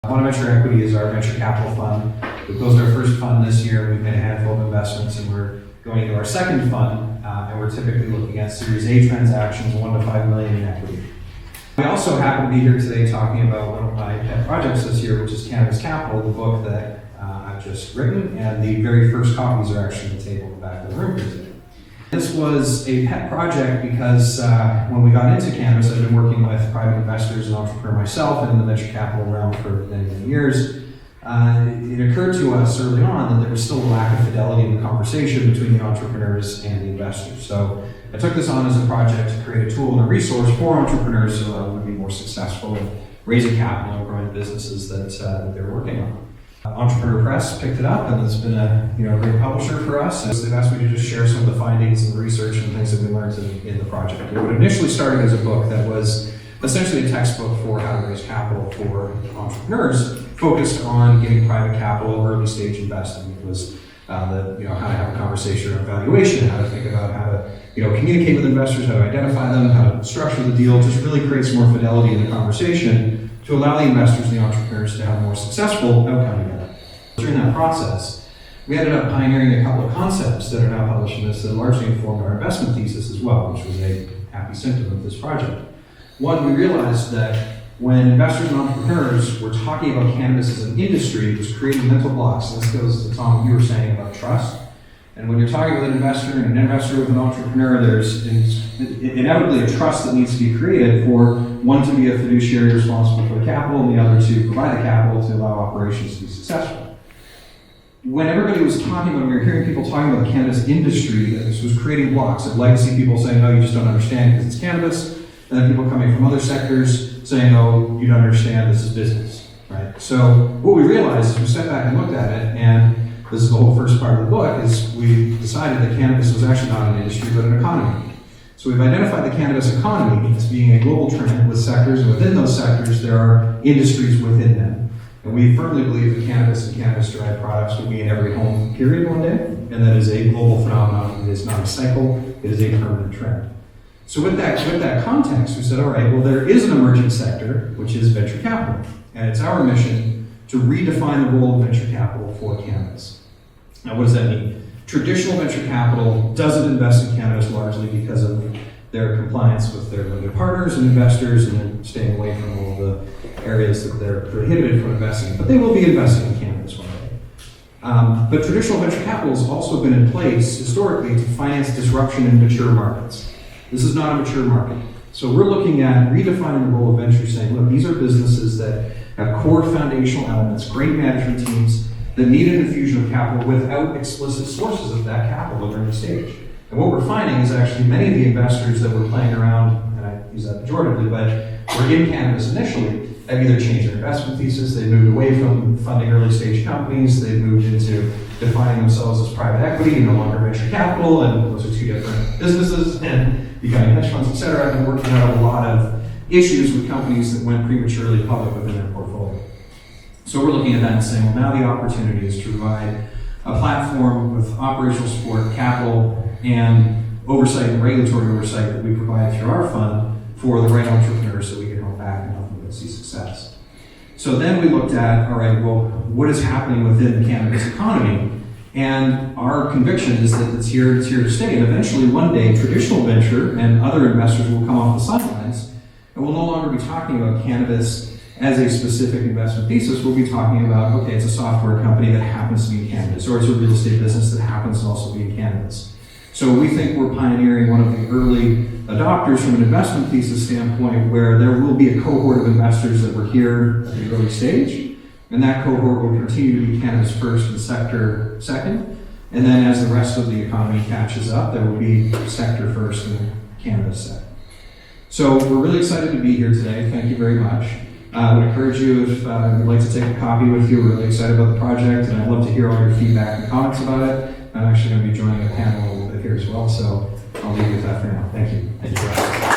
Bonaventure Equity is our venture capital fund. We closed our first fund this year. We've made a handful of investments, and we're going into our second fund, and we're typically looking at Series A transactions, 1 to 5 million in equity. We also happen to be here today talking about one of my pet projects this year, which is Cannabis Capital, the book that I've just written, and the very first copies are actually on the table in the back of the room here today. This was a pet project because when we got into cannabis, I've been working with private investors and entrepreneur myself and in the venture capital realm for many, many years. It occurred to us early on that there was still a lack of fidelity in the conversation between the entrepreneurs and the investors. So I took this on as a project to create a tool and a resource for entrepreneurs so that would be more successful in raising capital and growing businesses that they're working on. Entrepreneur Press picked it up, and it's been a great publisher for us. And they've asked me to just share some of the findings and the research and things that we learned in the project. It initially started as a book that was essentially a textbook for how to raise capital for entrepreneurs, focused on getting private capital, early stage investing. It was how to have a conversation around valuation, how to think about how to communicate with investors, how to identify them, how to structure the deal, just really creates more fidelity in the conversation to allow the investors and the entrepreneurs to have a more successful outcome together. During that process, we ended up pioneering a couple of concepts that are now published in this that largely informed our investment thesis as well, which was a happy symptom of this project. One, we realized that when investors and entrepreneurs were talking about cannabis as an industry, it was creating mental blocks. And this goes to Tom, you were saying about trust. And when you're talking with an investor and an investor with an entrepreneur, there's inevitably a trust that needs to be created for one to be a fiduciary responsible for the capital and the other to provide the capital to allow operations to be successful. When everybody was talking about, we were hearing people talking about the cannabis industry, that this was creating blocks of legacy people saying, "Oh, you just don't understand because it's cannabis," and then people coming from other sectors saying, "Oh, you don't understand, this is business," right? So what we realized is we stepped back and looked at it, and this is the whole first part of the book, is we decided that cannabis was actually not an industry, but an economy. So we've identified the cannabis economy as being a global trend with sectors, and within those sectors, there are industries within them. And we firmly believe that cannabis and cannabis-derived products will be in every home, period, one day, and that is a global phenomenon. It is not a cycle, it is a permanent trend. So with that context, we said, all right, well, there is an emerging sector, which is venture capital, and it's our mission to redefine the role of venture capital for cannabis. Now, what does that mean? Traditional venture capital doesn't invest in cannabis largely because of their compliance with their limited partners and investors and staying away from all the areas that they're prohibited from investing. But they will be investing in cannabis one day. But traditional venture capital has also been in place historically to finance disruption in mature markets. This is not a mature market. So we're looking at redefining the role of venture, saying, look, these are businesses that have core foundational elements, great management teams, that need an infusion of capital without explicit sources of that capital at early stage. And what we're finding is actually many of the investors that were playing around, and I use that pejoratively, but were in cannabis initially, have either changed their investment thesis, they've moved away from funding early stage companies, they've moved into defining themselves as private equity, no longer venture capital, and those are two different businesses, and becoming hedge funds, et cetera, and working out a lot of issues with companies that went prematurely public within their portfolio. So we're looking at that and saying, well, now the opportunity is to provide a platform with operational support, capital, and oversight and regulatory oversight that we provide through our fund for the right entrepreneurs so we can help back and help them see success. So then we looked at, all right, well, what is happening within the cannabis economy? And our conviction is that it's here to stay. And eventually one day, traditional venture and other investors will come off the sidelines and we'll no longer be talking about cannabis as a specific investment thesis. We'll be talking about, okay, it's a software company that happens to be in cannabis, or it's a real estate business that happens to also be in cannabis. So we think we're pioneering one of the early adopters from an investment thesis standpoint, where there will be a cohort of investors that were here at the early stage, and that cohort will continue to be cannabis first and sector second. And then as the rest of the economy catches up, there will be sector first and cannabis second. So we're really excited to be here today. Thank you very much. I would encourage you, if you'd like to take a copy with you. We're really excited about the project, and I'd love to hear all your feedback and comments about it. I'm actually going to be joining a panel a little bit here as well, so I'll leave you with that for now. Thank you. Thank you.